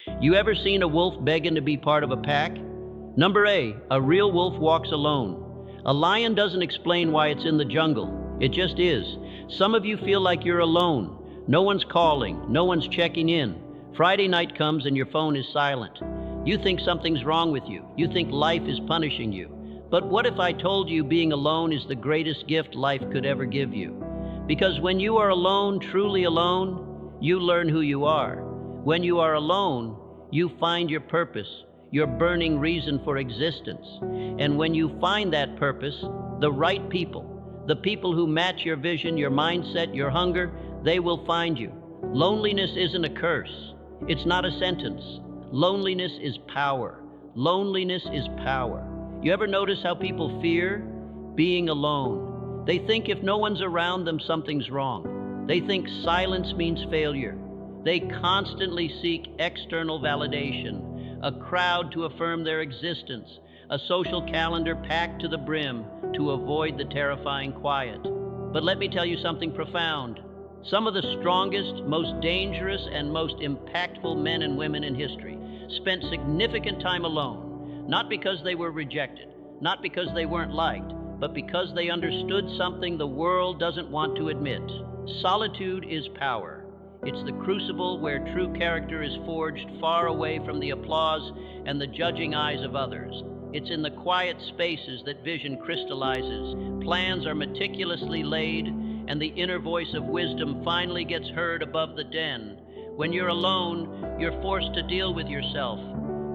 You ever seen a wolf begging to be part of a pack? Number A real wolf walks alone. A lion doesn't explain why it's in the jungle. It just is. Some of you feel like you're alone. No one's calling, no one's checking in. Friday night comes and your phone is silent. You think something's wrong with you. You think life is punishing you. But what if I told you being alone is the greatest gift life could ever give you? Because when you are alone, truly alone, you learn who you are. When you are alone, you find your purpose, your burning reason for existence. And when you find that purpose, the right people, the people who match your vision, your mindset, your hunger, they will find you. Loneliness isn't a curse. It's not a sentence. Loneliness is power. Loneliness is power. You ever notice how people fear being alone? They think if no one's around them, something's wrong. They think silence means failure. They constantly seek external validation, a crowd to affirm their existence, a social calendar packed to the brim to avoid the terrifying quiet. But let me tell you something profound. Some of the strongest, most dangerous, and most impactful men and women in history spent significant time alone, not because they were rejected, not because they weren't liked, but because they understood something the world doesn't want to admit. Solitude is power. It's the crucible where true character is forged far away from the applause and the judging eyes of others. It's in the quiet spaces that vision crystallizes, plans are meticulously laid, and the inner voice of wisdom finally gets heard above the den. When you're alone, you're forced to deal with yourself.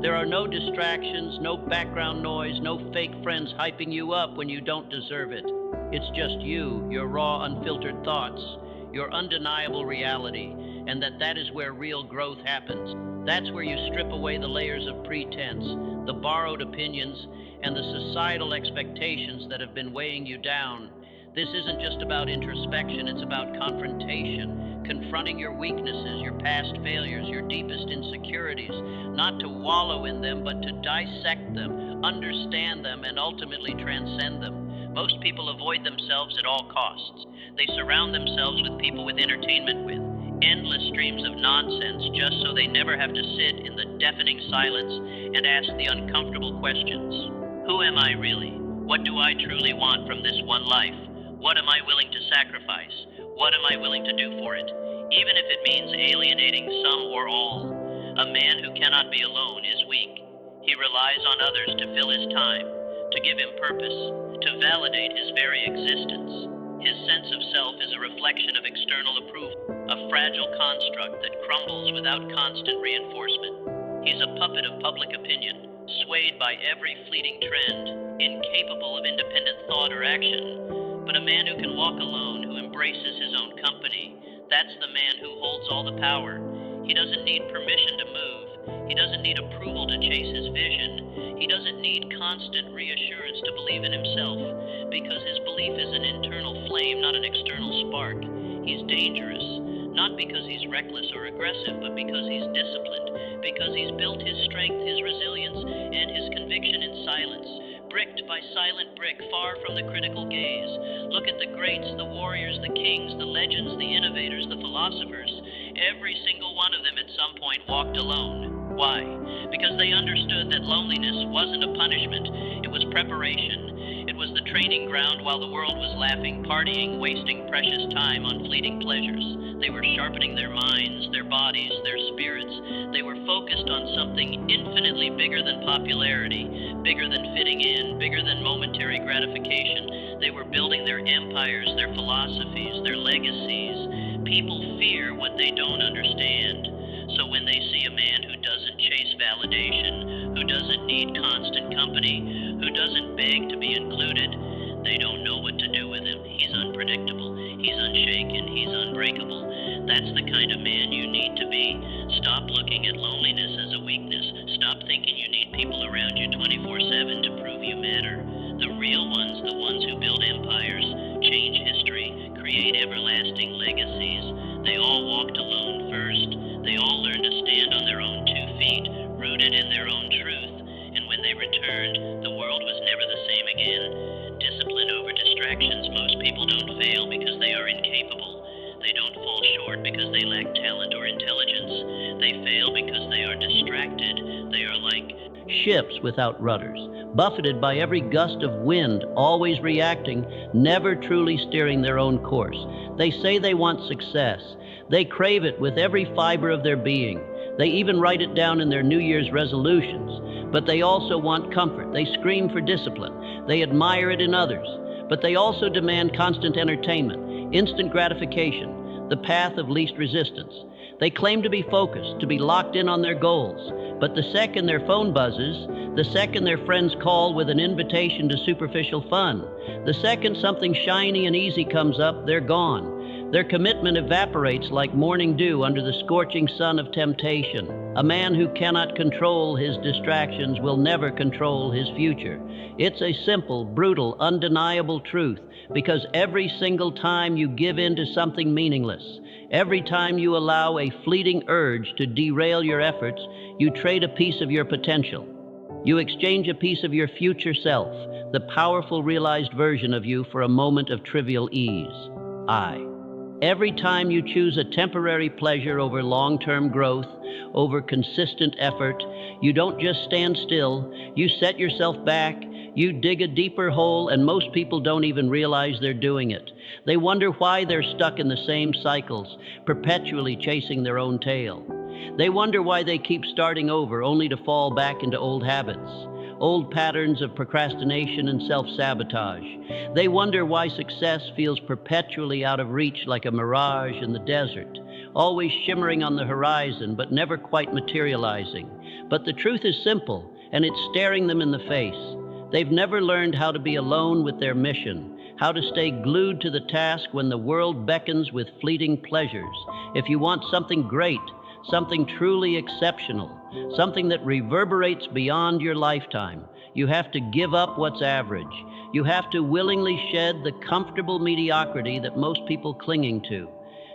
There are no distractions, no background noise, no fake friends hyping you up when you don't deserve it. It's just you, your raw, unfiltered thoughts, your undeniable reality, and that is where real growth happens. That's where you strip away the layers of pretense, the borrowed opinions, and the societal expectations that have been weighing you down. This isn't just about introspection, it's about confrontation, confronting your weaknesses, your past failures, your deepest insecurities, not to wallow in them, but to dissect them, understand them, and ultimately transcend them. Most people avoid themselves at all costs. They surround themselves with people with entertainment with endless streams of nonsense just so they never have to sit in the deafening silence and ask the uncomfortable questions. Who am I really? What do I truly want from this one life? What am I willing to sacrifice? What am I willing to do for it? Even if it means alienating some or all. A man who cannot be alone is weak. He relies on others to fill his time, to give him purpose, to validate his very existence. His sense of self is a reflection of external approval, a fragile construct that crumbles without constant reinforcement. He's a puppet of public opinion, swayed by every fleeting trend, incapable of independent thought or action. But a man who can walk alone, who embraces his own company, that's the man who holds all the power. He doesn't need permission to move. He doesn't need approval to chase his vision. He doesn't need constant reassurance to believe in himself, because his belief is an internal flame, not an external spark. He's dangerous, not because he's reckless or aggressive, but because he's disciplined, because he's built his strength, his resilience, and his conviction in silence, bricked by silent brick, far from the critical gaze. Look at the greats, the warriors, the kings, the legends, the innovators, the philosophers. Every single one of them at some point walked alone. Why? Because they understood that loneliness wasn't a punishment, it was preparation. It was the training ground while the world was laughing, partying, wasting precious time on fleeting pleasures. They were sharpening their minds, their bodies, their spirits. They were focused on something infinitely bigger than popularity, bigger than fitting in, bigger than momentary gratification. They were building their empires, their philosophies, their legacies. People fear what they don't understand. So when they see a man who doesn't chase validation, who doesn't need constant company, who doesn't beg to be included, they don't know what to do with him. He's unpredictable, he's unshaken, he's unbreakable. That's the kind of man you need to be. Stop looking at loneliness as a weakness. Stop thinking you need people around you 24/7 to prove you matter. The real ones, the ones who build empires, change history, create everlasting legacies, they all walked alone first. They all learned to stand on their own 2 feet, rooted in their own truth. And when they returned, the world was never the same again. Discipline over distractions. Most people don't fail because they are incapable. They don't fall short because they lack talent or intelligence. They fail because they are distracted. ships without rudders, buffeted by every gust of wind, always reacting, never truly steering their own course. They say they want success. They crave it with every fiber of their being. They even write it down in their New Year's resolutions. But they also want comfort. They scream for discipline. They admire it in others. But they also demand constant entertainment, instant gratification, the path of least resistance. They claim to be focused, to be locked in on their goals. But the second their phone buzzes, the second their friends call with an invitation to superficial fun, the second something shiny and easy comes up, they're gone. Their commitment evaporates like morning dew under the scorching sun of temptation. A man who cannot control his distractions will never control his future. It's a simple, brutal, undeniable truth, because every single time you give in to something meaningless, every time you allow a fleeting urge to derail your efforts, you trade a piece of your potential. You exchange a piece of your future self, the powerful realized version of you, for a moment of trivial ease. Every time you choose a temporary pleasure over long-term growth, over consistent effort, you don't just stand still, you set yourself back, you dig a deeper hole, and most people don't even realize they're doing it. They wonder why they're stuck in the same cycles, perpetually chasing their own tail. They wonder why they keep starting over only to fall back into old habits, old patterns of procrastination and self-sabotage. They wonder why success feels perpetually out of reach, like a mirage in the desert, always shimmering on the horizon but never quite materializing. But the truth is simple, and it's staring them in the face. They've never learned how to be alone with their mission, how to stay glued to the task when the world beckons with fleeting pleasures. If you want something great, something truly exceptional, something that reverberates beyond your lifetime, you have to give up what's average. You have to willingly shed the comfortable mediocrity that most people clinging to.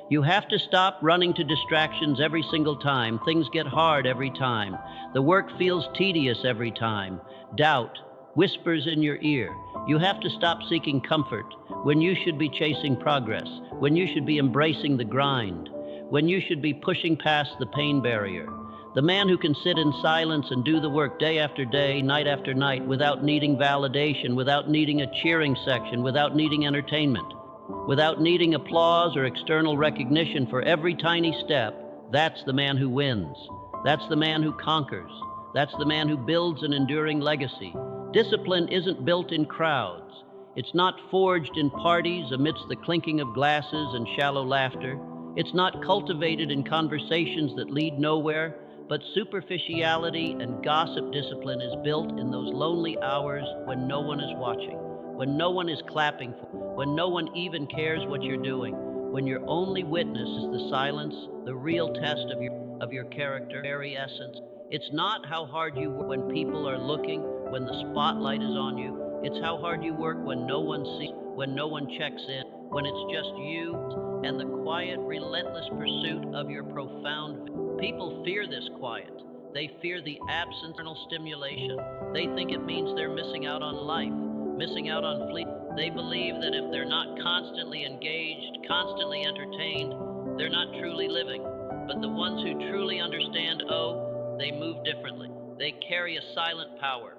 You have to stop running to distractions every single time. Things get hard every time. The work feels tedious every time. Doubt whispers in your ear. You have to stop seeking comfort when you should be chasing progress, when you should be embracing the grind, when you should be pushing past the pain barrier. The man who can sit in silence and do the work day after day, night after night, without needing validation, without needing a cheering section, without needing entertainment, without needing applause or external recognition for every tiny step, that's the man who wins. That's the man who conquers. That's the man who builds an enduring legacy. Discipline isn't built in crowds. It's not forged in parties amidst the clinking of glasses and shallow laughter. It's not cultivated in conversations that lead nowhere, but superficiality and gossip discipline is built in those lonely hours when no one is watching, when no one is clapping for, when no one even cares what you're doing, when your only witness is the silence, the real test of your character, very essence. It's not how hard you work when people are looking, when the spotlight is on you. It's how hard you work when no one sees, when no one checks in, when it's just you and the quiet, relentless pursuit of your profound. People fear this quiet. They fear the absence of stimulation. They think it means they're missing out on life, missing out on fleet. They believe that if they're not constantly engaged, constantly entertained, they're not truly living. But the ones who truly understand, they move differently. They carry a silent power.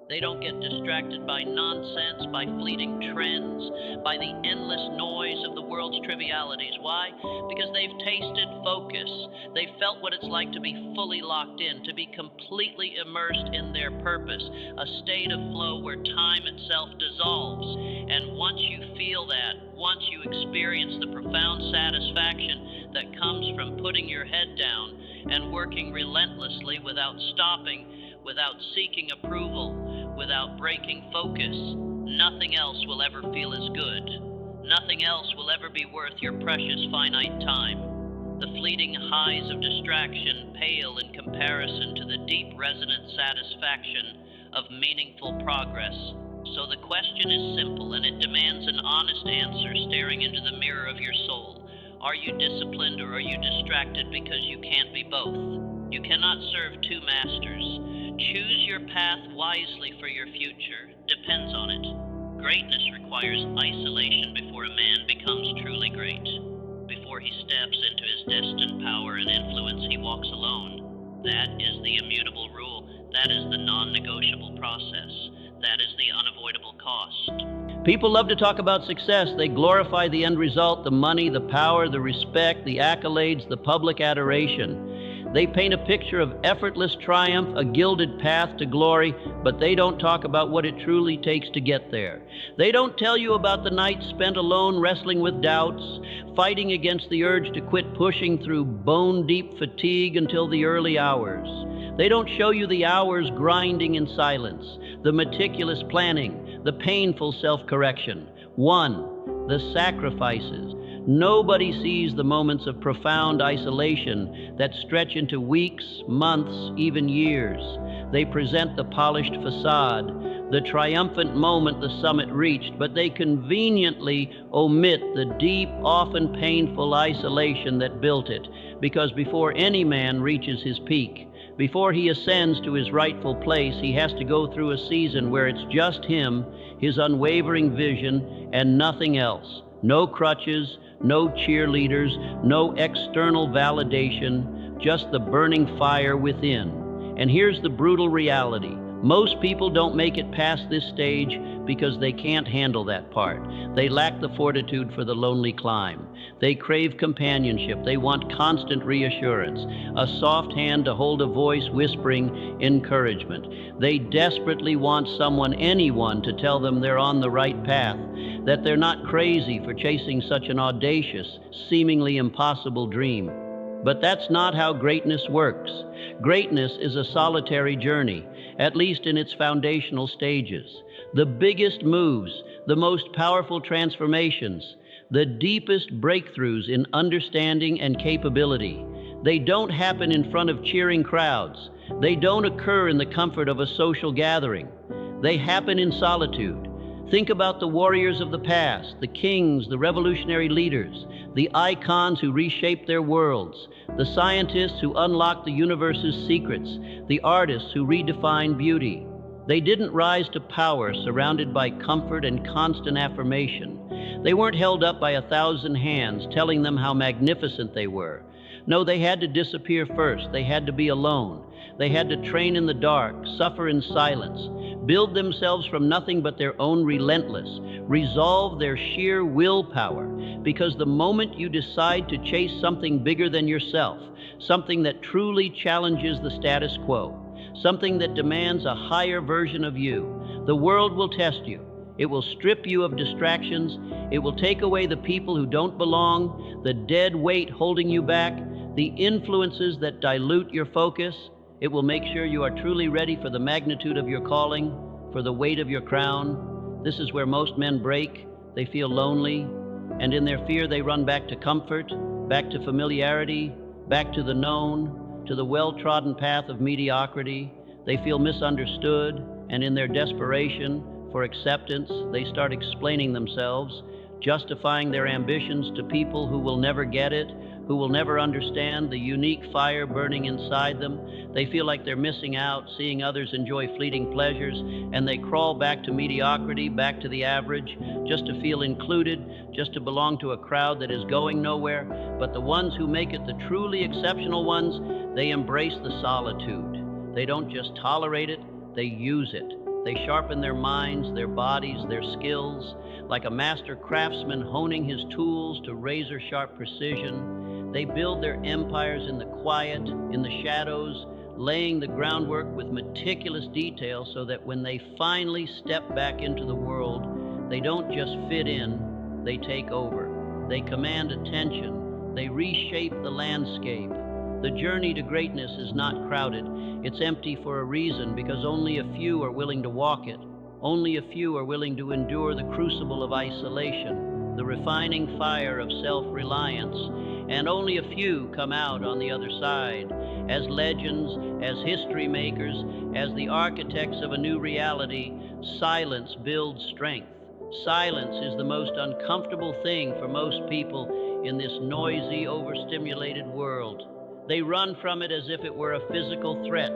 They don't get distracted by nonsense, by fleeting trends, by the endless noise of the world's trivialities. Why? Because they've tasted focus. They've felt what it's like to be fully locked in, to be completely immersed in their purpose, a state of flow where time itself dissolves. And once you feel that, once you experience the profound satisfaction that comes from putting your head down and working relentlessly without stopping, without seeking approval, without breaking focus, nothing else will ever feel as good. Nothing else will ever be worth your precious finite time. The fleeting highs of distraction pale in comparison to the deep resonant satisfaction of meaningful progress. So the question is simple, and it demands an honest answer staring into the mirror of your soul. Are you disciplined, or are you distracted because you can't be both? You cannot serve two masters. Choose your path wisely, for your future depends on it. Greatness requires isolation before a man becomes truly great. Before he steps into his destined power and influence, he walks alone. That is the immutable rule. That is the non-negotiable process. That is the unavoidable cost. People love to talk about success. They glorify the end result, the money, the power, the respect, the accolades, the public adoration. They paint a picture of effortless triumph, a gilded path to glory, but they don't talk about what it truly takes to get there. They don't tell you about the nights spent alone wrestling with doubts, fighting against the urge to quit pushing through bone-deep fatigue until the early hours. They don't show you the hours grinding in silence, the meticulous planning, the painful self-correction. One, the sacrifices. Nobody sees the moments of profound isolation that stretch into weeks, months, even years. They present the polished facade, the triumphant moment the summit reached, but they conveniently omit the deep, often painful isolation that built it, because before any man reaches his peak, before he ascends to his rightful place, he has to go through a season where it's just him, his unwavering vision, and nothing else. No crutches, no cheerleaders, no external validation, just the burning fire within. And here's the brutal reality. Most people don't make it past this stage because they can't handle that part. They lack the fortitude for the lonely climb. They crave companionship. They want constant reassurance, a soft hand to hold a voice whispering encouragement. They desperately want someone, anyone, to tell them they're on the right path, that they're not crazy for chasing such an audacious, seemingly impossible dream. But that's not how greatness works. Greatness is a solitary journey, at least in its foundational stages. The biggest moves, the most powerful transformations, the deepest breakthroughs in understanding and capability, they don't happen in front of cheering crowds. They don't occur in the comfort of a social gathering. They happen in solitude. Think about the warriors of the past, the kings, the revolutionary leaders, the icons who reshaped their worlds, the scientists who unlocked the universe's secrets, the artists who redefined beauty. They didn't rise to power surrounded by comfort and constant affirmation. They weren't held up by 1,000 hands telling them how magnificent they were. No, they had to disappear first. They had to be alone. They had to train in the dark, suffer in silence, build themselves from nothing but their own relentless, resolve their sheer willpower. Because the moment you decide to chase something bigger than yourself, something that truly challenges the status quo, something that demands a higher version of you, the world will test you. It will strip you of distractions. It will take away the people who don't belong, the dead weight holding you back, the influences that dilute your focus. It will make sure you are truly ready for the magnitude of your calling, for the weight of your crown. This is where most men break. They feel lonely, and in their fear they run back to comfort, back to familiarity, back to the known, to the well-trodden path of mediocrity. They feel misunderstood, and in their desperation for acceptance, they start explaining themselves, justifying their ambitions to people who will never get it, who will never understand the unique fire burning inside them. They feel like they're missing out, seeing others enjoy fleeting pleasures, and they crawl back to mediocrity, back to the average, just to feel included, just to belong to a crowd that is going nowhere. But the ones who make it, the truly exceptional ones, they embrace the solitude. They don't just tolerate it, they use it. They sharpen their minds, their bodies, their skills, like a master craftsman honing his tools to razor-sharp precision. They build their empires in the quiet, in the shadows, laying the groundwork with meticulous detail so that when they finally step back into the world, they don't just fit in, they take over. They command attention. They reshape the landscape. The journey to greatness is not crowded. It's empty for a reason, because only a few are willing to walk it. Only a few are willing to endure the crucible of isolation, the refining fire of self-reliance, and only a few come out on the other side as legends, as history makers, as the architects of a new reality. Silence builds strength. Silence is the most uncomfortable thing for most people in this noisy, overstimulated world. They run from it as if it were a physical threat.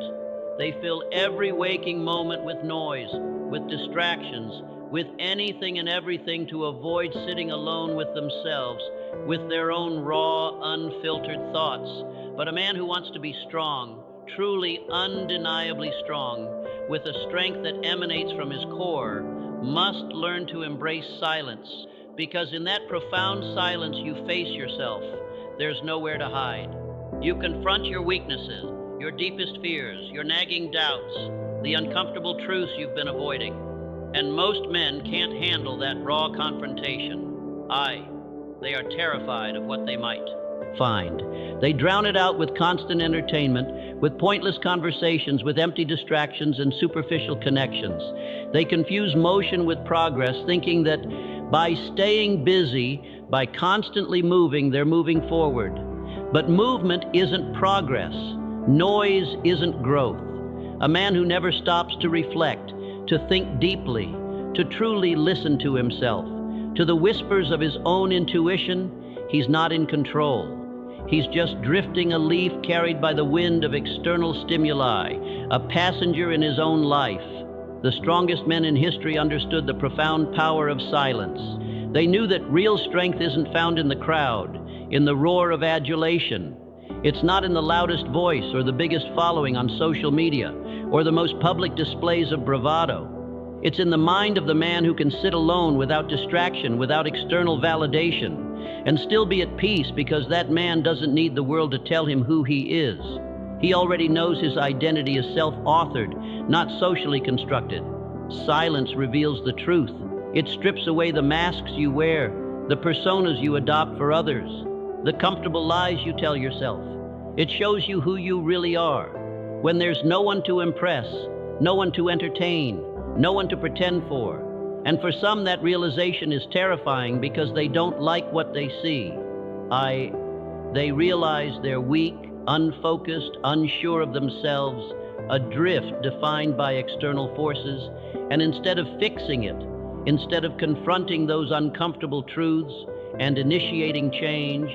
They fill every waking moment with noise, with distractions, with anything and everything to avoid sitting alone with themselves, with their own raw, unfiltered thoughts. But a man who wants to be strong, truly undeniably strong, with a strength that emanates from his core, must learn to embrace silence, because in that profound silence you face yourself. There's nowhere to hide. You confront your weaknesses, your deepest fears, your nagging doubts, the uncomfortable truths you've been avoiding. And most men can't handle that raw confrontation. They are terrified of what they might find. They drown it out with constant entertainment, with pointless conversations, with empty distractions and superficial connections. They confuse motion with progress, thinking that by staying busy, by constantly moving, they're moving forward. But movement isn't progress. Noise isn't growth. A man who never stops to reflect, to think deeply, to truly listen to himself, to the whispers of his own intuition, he's not in control. He's just drifting a leaf carried by the wind of external stimuli, a passenger in his own life. The strongest men in history understood the profound power of silence. They knew that real strength isn't found in the crowd, in the roar of adulation. It's not in the loudest voice or the biggest following on social media or the most public displays of bravado. It's in the mind of the man who can sit alone without distraction, without external validation, and still be at peace, because that man doesn't need the world to tell him who he is. He already knows his identity is self-authored, not socially constructed. Silence reveals the truth. It strips away the masks you wear, the personas you adopt for others, the comfortable lies you tell yourself. It shows you who you really are. When there's no one to impress, no one to entertain, no one to pretend for. And for some, that realization is terrifying, because they don't like what they see. They realize they're weak, unfocused, unsure of themselves, adrift, defined by external forces, and instead of fixing it, instead of confronting those uncomfortable truths and initiating change,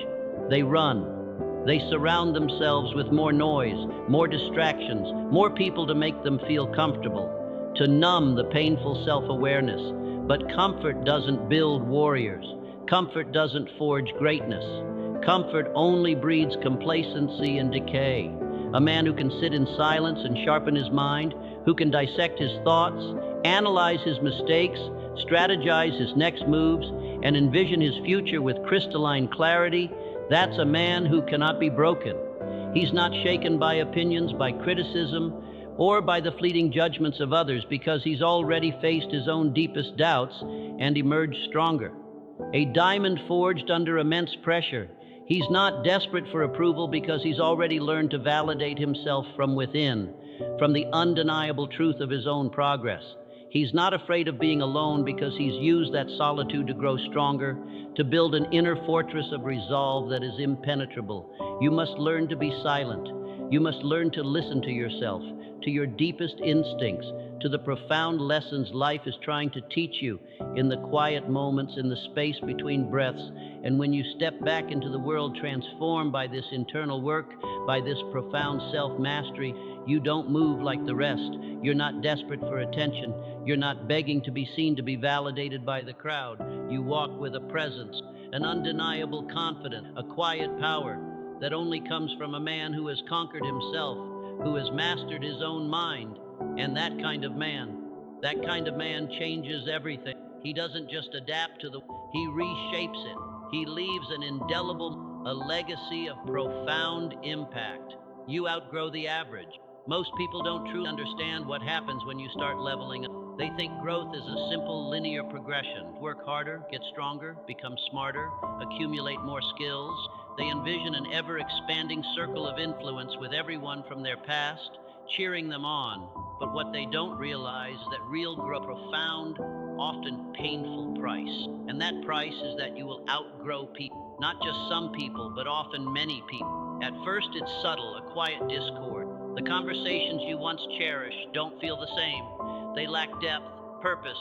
they run. They surround themselves with more noise, more distractions, more people to make them feel comfortable, to numb the painful self-awareness. But comfort doesn't build warriors. Comfort doesn't forge greatness. Comfort only breeds complacency and decay. A man who can sit in silence and sharpen his mind, who can dissect his thoughts, analyze his mistakes, strategize his next moves, and envision his future with crystalline clarity, that's a man who cannot be broken. He's not shaken by opinions, by criticism, or by the fleeting judgments of others, because he's already faced his own deepest doubts and emerged stronger. A diamond forged under immense pressure. He's not desperate for approval, because he's already learned to validate himself from within, from the undeniable truth of his own progress. He's not afraid of being alone, because he's used that solitude to grow stronger, to build an inner fortress of resolve that is impenetrable. You must learn to be silent. You must learn to listen to yourself, to your deepest instincts, to the profound lessons life is trying to teach you in the quiet moments, in the space between breaths. And when you step back into the world transformed by this internal work, by this profound self-mastery, you don't move like the rest. You're not desperate for attention. You're not begging to be seen, to be validated by the crowd. You walk with a presence, an undeniable confidence, a quiet power that only comes from a man who has conquered himself, who has mastered his own mind. And that kind of man changes everything. He doesn't just adapt to he reshapes it. He leaves an indelible, a legacy of profound impact. You outgrow the average. Most people don't truly understand what happens when you start leveling up. They think growth is a simple linear progression. Work harder, get stronger, become smarter, accumulate more skills. They envision an ever-expanding circle of influence with everyone from their past, cheering them on. But what they don't realize is that real growth, profound, often painful price. And that price is that you will outgrow people. Not just some people, but often many people. At first it's subtle, a quiet discord. The conversations you once cherished don't feel the same. They lack depth, purpose,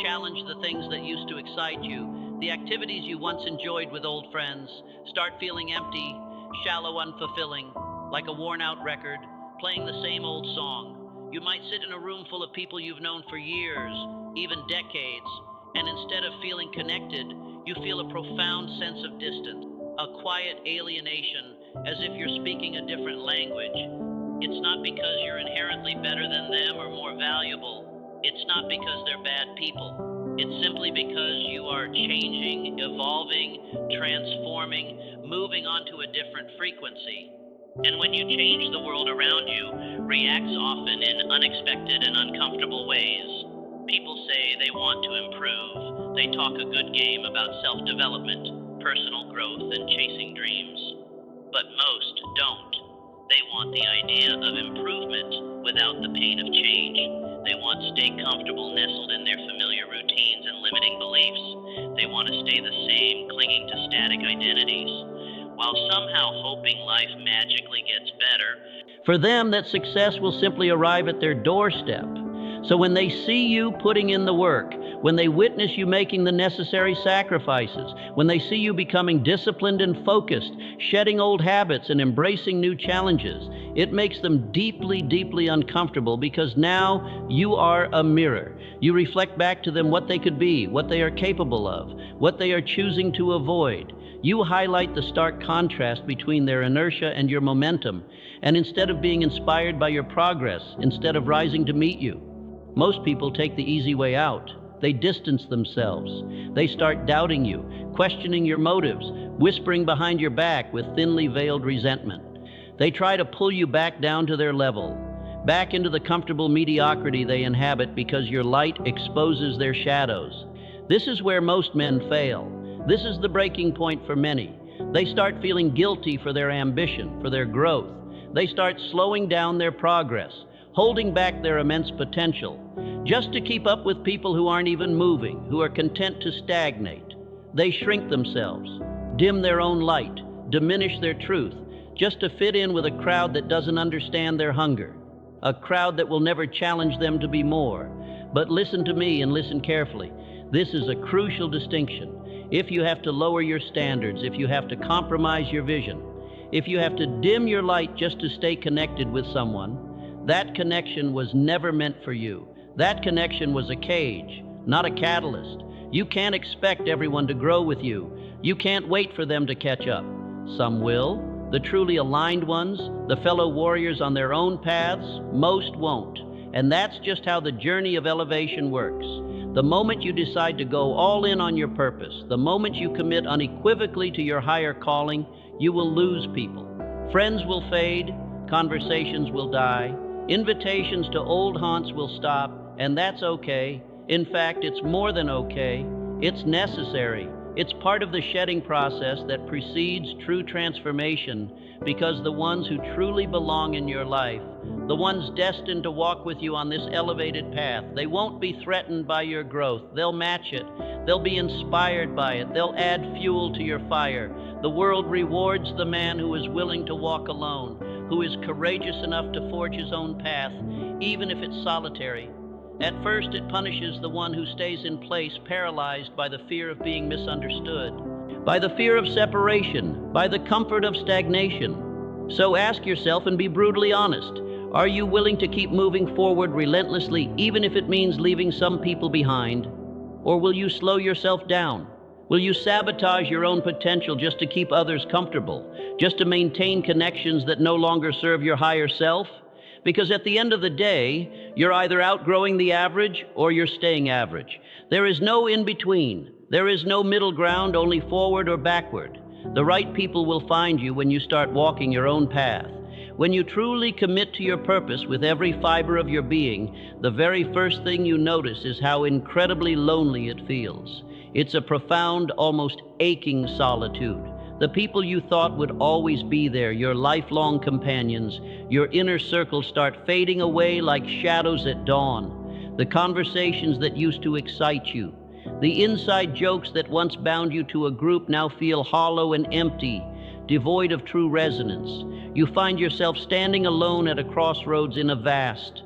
challenge the things that used to excite you. The activities you once enjoyed with old friends start feeling empty, shallow, unfulfilling, like a worn-out record, playing the same old song. You might sit in a room full of people you've known for years, even decades, and instead of feeling connected, you feel a profound sense of distance, a quiet alienation, as if you're speaking a different language. It's not because you're inherently better than them or more valuable. It's not because they're bad people. It's simply because you are changing, evolving, transforming, moving onto a different frequency. And when you change, the world around you reacts often in unexpected and uncomfortable ways. People say they want to improve. They talk a good game about self-development, personal growth, and chasing dreams. But most don't. They want the idea of improvement without the pain of change. They want to stay comfortable, nestled in their familiar routines and limiting beliefs. They want to stay the same, clinging to static identities, while somehow hoping life magically gets better. For them, that success will simply arrive at their doorstep. So when they see you putting in the work, when they witness you making the necessary sacrifices, when they see you becoming disciplined and focused, shedding old habits and embracing new challenges, it makes them deeply, deeply uncomfortable, because now you are a mirror. You reflect back to them what they could be, what they are capable of, what they are choosing to avoid. You highlight the stark contrast between their inertia and your momentum, and instead of being inspired by your progress, instead of rising to meet you, most people take the easy way out. They distance themselves. They start doubting you, questioning your motives, whispering behind your back with thinly veiled resentment. They try to pull you back down to their level, back into the comfortable mediocrity they inhabit, because your light exposes their shadows. This is where most men fail. This is the breaking point for many. They start feeling guilty for their ambition, for their growth. They start slowing down their progress, holding back their immense potential, just to keep up with people who aren't even moving, who are content to stagnate. They shrink themselves, dim their own light, diminish their truth, just to fit in with a crowd that doesn't understand their hunger, a crowd that will never challenge them to be more. But listen to me, and listen carefully. This is a crucial distinction. If you have to lower your standards, if you have to compromise your vision, if you have to dim your light just to stay connected with someone, that connection was never meant for you. That connection was a cage, not a catalyst. You can't expect everyone to grow with you. You can't wait for them to catch up. Some will, the truly aligned ones, the fellow warriors on their own paths. Most won't. And that's just how the journey of elevation works. The moment you decide to go all in on your purpose, the moment you commit unequivocally to your higher calling, you will lose people. Friends will fade, conversations will die, invitations to old haunts will stop, and that's okay. In fact, it's more than okay. It's necessary. It's part of the shedding process that precedes true transformation, because the ones who truly belong in your life, the ones destined to walk with you on this elevated path, they won't be threatened by your growth. They'll match it. They'll be inspired by it. They'll add fuel to your fire. The world rewards the man who is willing to walk alone, who is courageous enough to forge his own path, even if it's solitary. At first, it punishes the one who stays in place, paralyzed by the fear of being misunderstood, by the fear of separation, by the comfort of stagnation. So ask yourself and be brutally honest. Are you willing to keep moving forward relentlessly, even if it means leaving some people behind? Or will you slow yourself down? Will you sabotage your own potential just to keep others comfortable, just to maintain connections that no longer serve your higher self? Because at the end of the day, you're either outgrowing the average or you're staying average. There is no in between. There is no middle ground, only forward or backward. The right people will find you when you start walking your own path. When you truly commit to your purpose with every fiber of your being, the very first thing you notice is how incredibly lonely it feels. It's a profound, almost aching solitude. The people you thought would always be there, your lifelong companions, your inner circle, start fading away like shadows at dawn. The conversations that used to excite you, the inside jokes that once bound you to a group, now feel hollow and empty, devoid of true resonance. You find yourself standing alone at a crossroads in a vast,